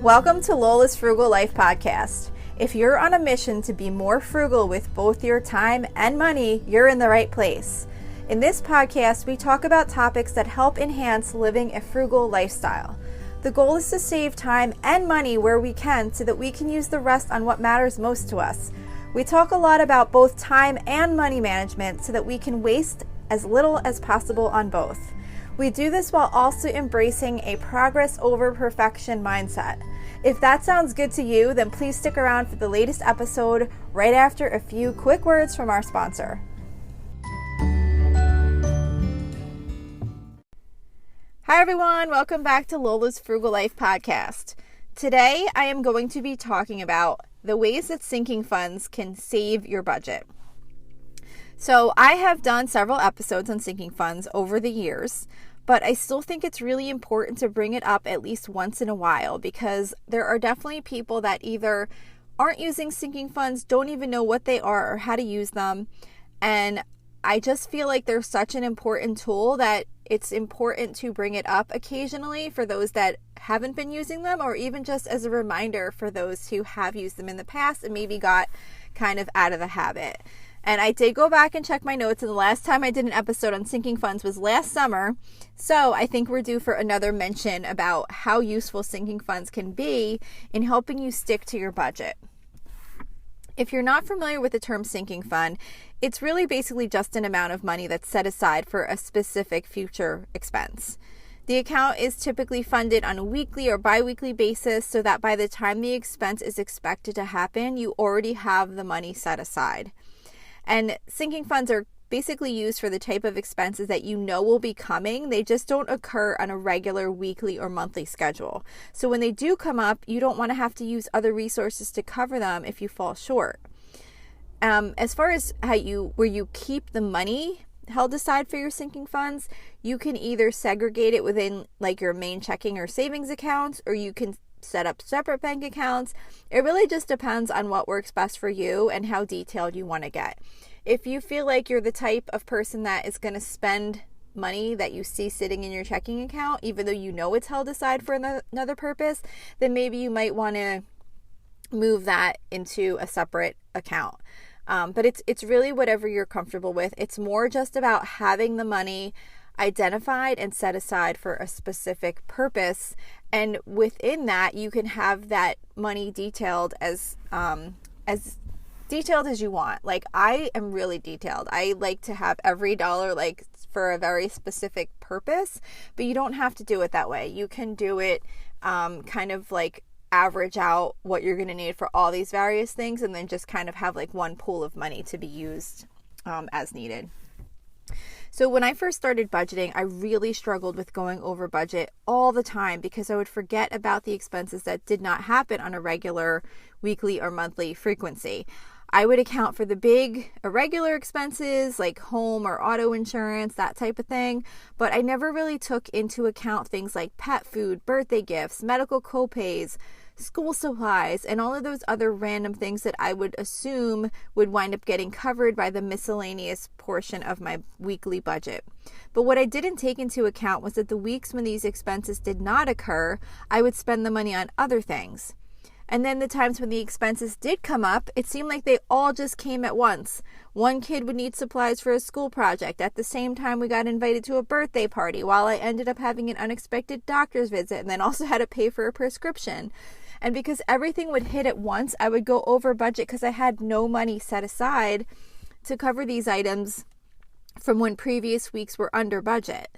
Welcome to Lola's Frugal Life Podcast. If you're on a mission to be more frugal with both your time and money, you're in the right place. In this podcast, we talk about topics that help enhance living a frugal lifestyle. The goal is to save time and money where we can so that we can use the rest on what matters most to us. We talk a lot about both time and money management so that we can waste as little as possible on both. We do this while also embracing a progress over perfection mindset. If that sounds good to you, then please stick around for the latest episode right after a few quick words from our sponsor. Hi everyone, welcome back to Lola's Frugal Life Podcast. Today I am going to be talking about the ways that sinking funds can save your budget. So I have done several episodes on sinking funds over the years, but I still think it's really important to bring it up at least once in a while because there are definitely people that either aren't using sinking funds, don't even know what they are or how to use them. And I just feel like they're such an important tool that it's important to bring it up occasionally for those that haven't been using them, or even just as a reminder for those who have used them in the past and maybe got kind of out of the habit. And I did go back and check my notes, and the last time I did an episode on sinking funds was last summer. So I think we're due for another mention about how useful sinking funds can be in helping you stick to your budget. If you're not familiar with the term sinking fund, it's really basically just an amount of money that's set aside for a specific future expense. The account is typically funded on a weekly or bi-weekly basis so that by the time the expense is expected to happen, you already have the money set aside. And sinking funds are basically used for the type of expenses that you know will be coming. They just don't occur on a regular weekly or monthly schedule. So when they do come up, you don't want to have to use other resources to cover them if you fall short. As far as where you keep the money held aside for your sinking funds, you can either segregate it within like your main checking or savings accounts, or you can set up separate bank accounts. It really just depends on what works best for you and how detailed you want to get. If you feel like you're the type of person that is going to spend money that you see sitting in your checking account, even though you know it's held aside for another purpose, then maybe you might want to move that into a separate account. But it's really whatever you're comfortable with. It's more just about having the money identified and set aside for a specific purpose, and within that you can have that money detailed as detailed as you want. Like, I am really detailed. I like to have every dollar like for a very specific purpose, but you don't have to do it that way. You can do it kind of like average out what you're going to need for all these various things, and then just kind of have like one pool of money to be used as needed. So when I first started budgeting, I really struggled with going over budget all the time because I would forget about the expenses that did not happen on a regular weekly or monthly frequency. I would account for the big irregular expenses like home or auto insurance, that type of thing, but I never really took into account things like pet food, birthday gifts, medical copays, school supplies, and all of those other random things that I would assume would wind up getting covered by the miscellaneous portion of my weekly budget. But what I didn't take into account was that the weeks when these expenses did not occur, I would spend the money on other things. And then the times when the expenses did come up, it seemed like they all just came at once. One kid would need supplies for a school project. At the same time, we got invited to a birthday party, while I ended up having an unexpected doctor's visit and then also had to pay for a prescription. And because everything would hit at once, I would go over budget because I had no money set aside to cover these items from when previous weeks were under budget.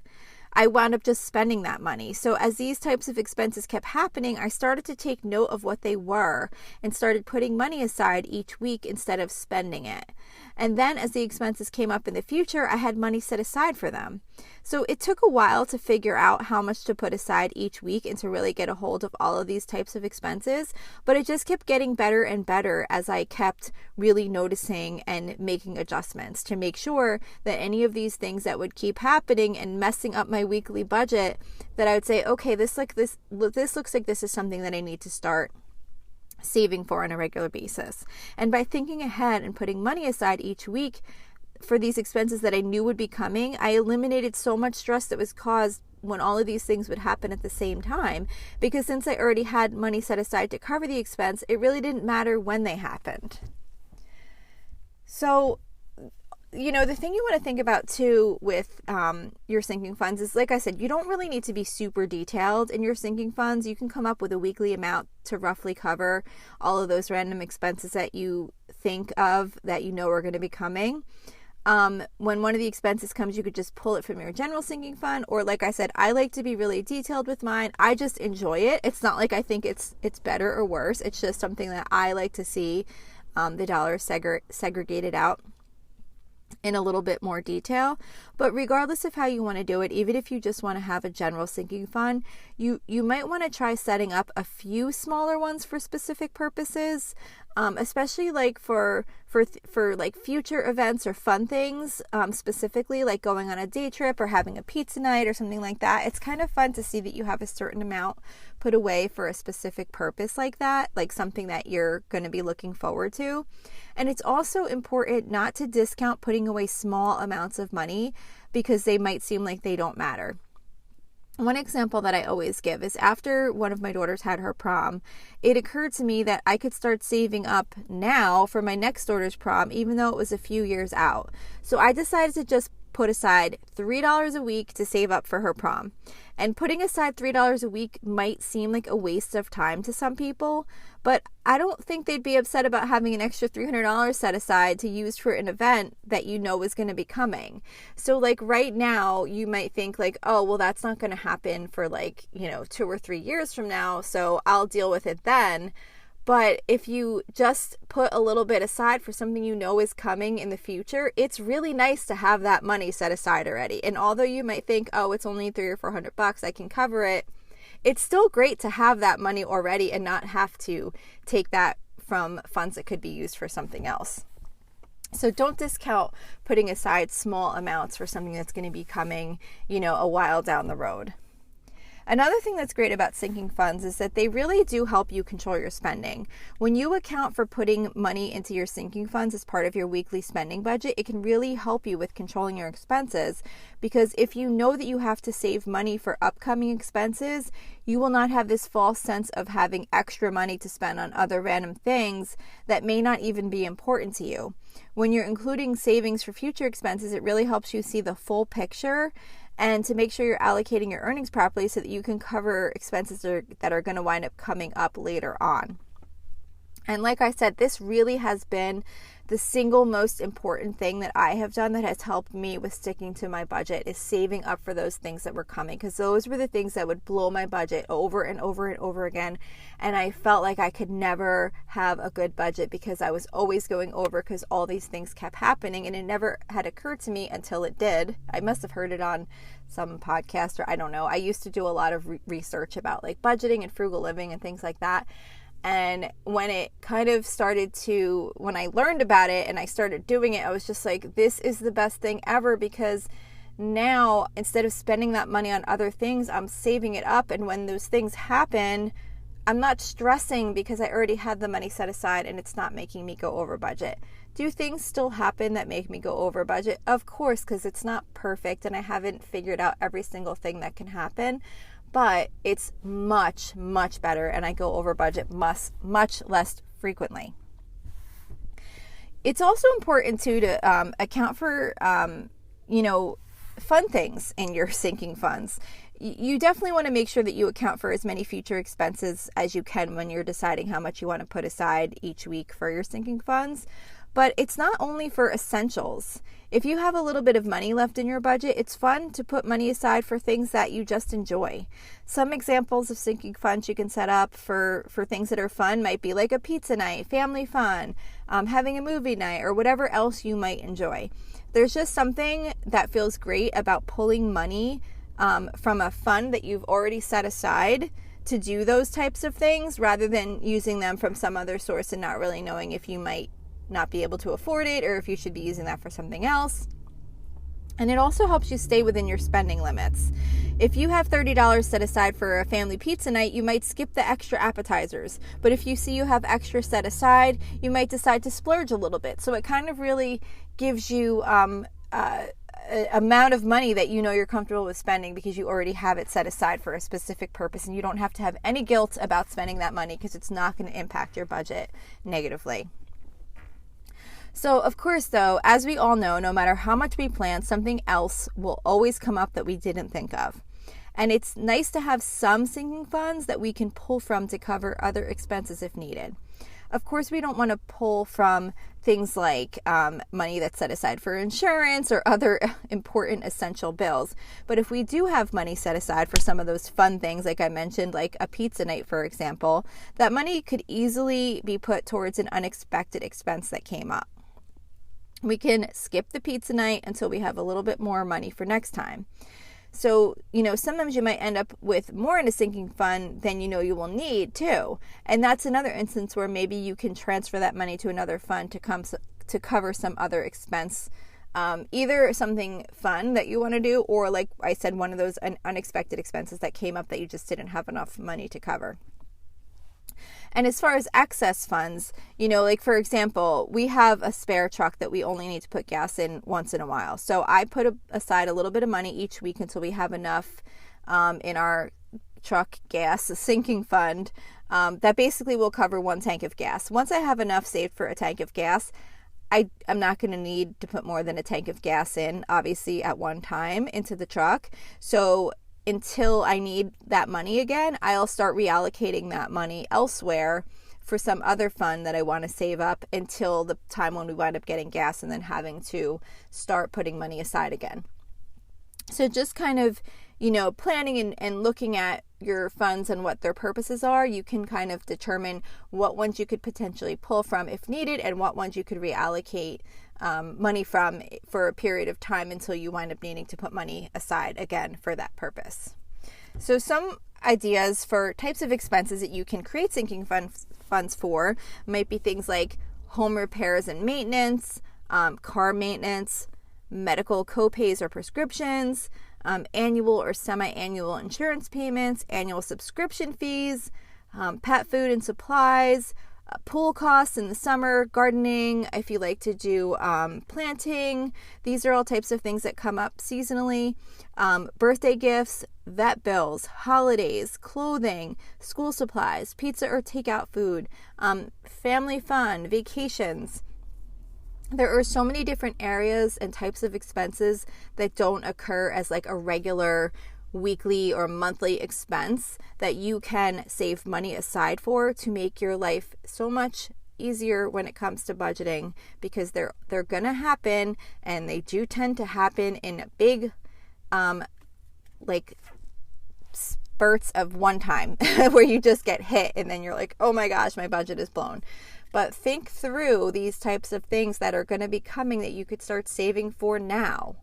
I wound up just spending that money. So as these types of expenses kept happening, I started to take note of what they were and started putting money aside each week instead of spending it. And then as the expenses came up in the future, I had money set aside for them. So it took a while to figure out how much to put aside each week and to really get a hold of all of these types of expenses. But it just kept getting better and better as I kept really noticing and making adjustments to make sure that any of these things that would keep happening and messing up my weekly budget, that I would say, okay, this looks like this is something that I need to start saving for on a regular basis. And by thinking ahead and putting money aside each week for these expenses that I knew would be coming, I eliminated so much stress that was caused when all of these things would happen at the same time, because since I already had money set aside to cover the expense, it really didn't matter when they happened. So, the thing you want to think about too with your sinking funds is, like I said, you don't really need to be super detailed in your sinking funds. You can come up with a weekly amount to roughly cover all of those random expenses that you think of that are going to be coming. When one of the expenses comes, you could just pull it from your general sinking fund, or like I said, I like to be really detailed with mine. I just enjoy it. It's not like I think it's better or worse. It's just something that I like to see the dollars segregated out in a little bit more detail. But regardless of how you want to do it, even if you just want to have a general sinking fund, you might want to try setting up a few smaller ones for specific purposes, especially like for like future events or fun things, specifically like going on a day trip or having a pizza night or something like that. It's kind of fun to see that you have a certain amount put away for a specific purpose like that, like something that you're going to be looking forward to. And it's also important not to discount putting away small amounts of money because they might seem like they don't matter. One example that I always give is after one of my daughters had her prom, it occurred to me that I could start saving up now for my next daughter's prom, even though it was a few years out. So I decided to just put aside $3 a week to save up for her prom. And putting aside $3 a week might seem like a waste of time to some people, but I don't think they'd be upset about having an extra $300 set aside to use for an event that is going to be coming. So like right now, you might think like, oh, well, that's not going to happen for 2 or 3 years from now, so I'll deal with it then. But if you just put a little bit aside for something is coming in the future, it's really nice to have that money set aside already. And although you might think, oh, it's only $300 or $400, I can cover it, it's still great to have that money already and not have to take that from funds that could be used for something else. So don't discount putting aside small amounts for something that's going to be coming, a while down the road. Another thing that's great about sinking funds is that they really do help you control your spending. When you account for putting money into your sinking funds as part of your weekly spending budget, it can really help you with controlling your expenses, because if you know that you have to save money for upcoming expenses, you will not have this false sense of having extra money to spend on other random things that may not even be important to you. When you're including savings for future expenses, it really helps you see the full picture and to make sure you're allocating your earnings properly so that you can cover expenses that are going to wind up coming up later on. And like I said, this really has been the single most important thing that I have done that has helped me with sticking to my budget, is saving up for those things that were coming, because those were the things that would blow my budget over and over and over again. And I felt like I could never have a good budget because I was always going over because all these things kept happening, and it never had occurred to me until it did. I must have heard it on some podcast, or I don't know. I used to do a lot of research about like budgeting and frugal living and things like that. And when it kind of when I learned about it and I started doing it, I was just like, this is the best thing ever, because now instead of spending that money on other things, I'm saving it up. And when those things happen, I'm not stressing because I already had the money set aside and it's not making me go over budget. Do things still happen that make me go over budget? Of course, because it's not perfect and I haven't figured out every single thing that can happen. But it's much, much better, and I go over budget much less frequently. It's also important too to account for, fun things in your sinking funds. You definitely want to make sure that you account for as many future expenses as you can when you're deciding how much you want to put aside each week for your sinking funds. But it's not only for essentials. If you have a little bit of money left in your budget, it's fun to put money aside for things that you just enjoy. Some examples of sinking funds you can set up for things that are fun might be like a pizza night, family fun, having a movie night, or whatever else you might enjoy. There's just something that feels great about pulling money from a fund that you've already set aside to do those types of things, rather than using them from some other source and not really knowing if you might not be able to afford it or if you should be using that for something else. And it also helps you stay within your spending limits. If you have $30 set aside for a family pizza night, you might skip the extra appetizers. But if you see you have extra set aside, you might decide to splurge a little bit. So it kind of really gives you amount of money that you know you're comfortable with spending because you already have it set aside for a specific purpose, and you don't have to have any guilt about spending that money because it's not going to impact your budget negatively. So, of course, though, as we all know, no matter how much we plan, something else will always come up that we didn't think of. And it's nice to have some sinking funds that we can pull from to cover other expenses if needed. Of course, we don't want to pull from things like money that's set aside for insurance or other important essential bills. But if we do have money set aside for some of those fun things, like I mentioned, like a pizza night, for example, that money could easily be put towards an unexpected expense that came up. We can skip the pizza night until we have a little bit more money for next time. So, sometimes you might end up with more in a sinking fund than you know you will need too. And that's another instance where maybe you can transfer that money to another fund to cover some other expense, either something fun that you want to do, or like I said, one of those unexpected expenses that came up that you just didn't have enough money to cover. And as far as excess funds, like for example, we have a spare truck that we only need to put gas in once in a while. So I put aside a little bit of money each week until we have enough in our truck gas sinking fund that basically will cover one tank of gas. Once I have enough saved for a tank of gas, I'm not going to need to put more than a tank of gas in, obviously, at one time into the truck. So until I need that money again, I'll start reallocating that money elsewhere for some other fund that I want to save up until the time when we wind up getting gas and then having to start putting money aside again. So just kind of, planning and looking at your funds and what their purposes are, you can kind of determine what ones you could potentially pull from if needed and what ones you could reallocate money from for a period of time until you wind up needing to put money aside again for that purpose. So some ideas for types of expenses that you can create sinking funds for might be things like home repairs and maintenance, car maintenance, medical copays or prescriptions, annual or semi-annual insurance payments, annual subscription fees, pet food and supplies, pool costs in the summer, gardening, if you like to do planting. These are all types of things that come up seasonally. Birthday gifts, vet bills, holidays, clothing, school supplies, pizza or takeout food, family fun, vacations. There are so many different areas and types of expenses that don't occur as like a regular weekly or monthly expense that you can save money aside for to make your life so much easier when it comes to budgeting, because they're going to happen, and they do tend to happen in big like spurts of one time where you just get hit and then you're like, oh my gosh, my budget is blown. But think through these types of things that are going to be coming that you could start saving for now.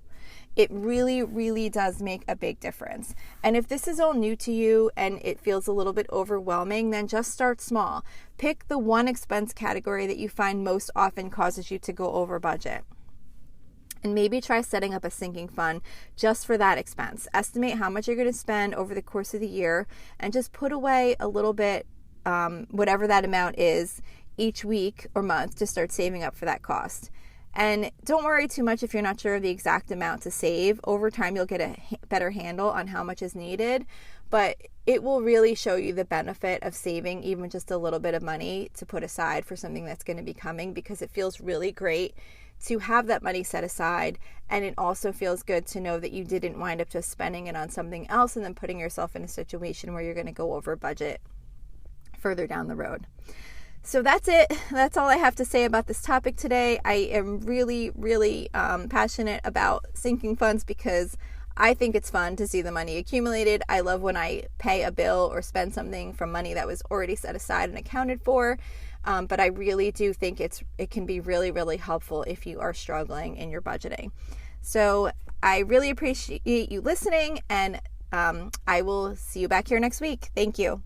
It really, really does make a big difference. And if this is all new to you and it feels a little bit overwhelming, then just start small. Pick the one expense category that you find most often causes you to go over budget. And maybe try setting up a sinking fund just for that expense. Estimate how much you're going to spend over the course of the year and just put away a little bit, whatever that amount is, each week or month to start saving up for that cost. And don't worry too much if you're not sure of the exact amount to save. Over time, you'll get a better handle on how much is needed, but it will really show you the benefit of saving even just a little bit of money to put aside for something that's going to be coming, because it feels really great to have that money set aside. And it also feels good to know that you didn't wind up just spending it on something else and then putting yourself in a situation where you're going to go over budget further down the road. So that's it. That's all I have to say about this topic today. I am really, really passionate about sinking funds because I think it's fun to see the money accumulated. I love when I pay a bill or spend something from money that was already set aside and accounted for. But I really do think it can be really, really helpful if you are struggling in your budgeting. So I really appreciate you listening, and I will see you back here next week. Thank you.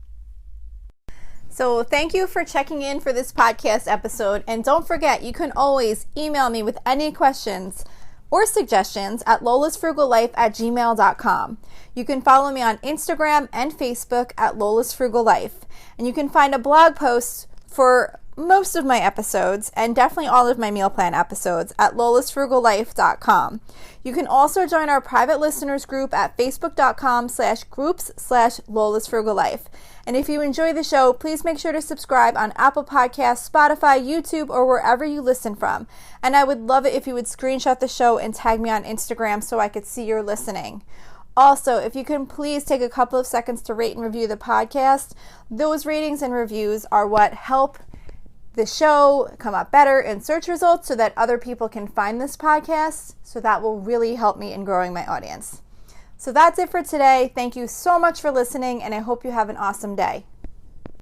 So thank you for checking in for this podcast episode. And don't forget, you can always email me with any questions or suggestions at lolasfrugallife@gmail.com. You can follow me on Instagram and Facebook at lolasfrugallife. And you can find a blog post for most of my episodes, and definitely all of my meal plan episodes, at lolasfrugallife.com. You can also join our private listeners group at facebook.com/groups/lolasfrugallife. And if you enjoy the show, please make sure to subscribe on Apple Podcasts, Spotify, YouTube, or wherever you listen from. And I would love it if you would screenshot the show and tag me on Instagram so I could see you're listening. Also, if you can please take a couple of seconds to rate and review the podcast. Those ratings and reviews are what help the show come up better in search results so that other people can find this podcast. So that will really help me in growing my audience. So that's it for today. Thank you so much for listening, and I hope you have an awesome day.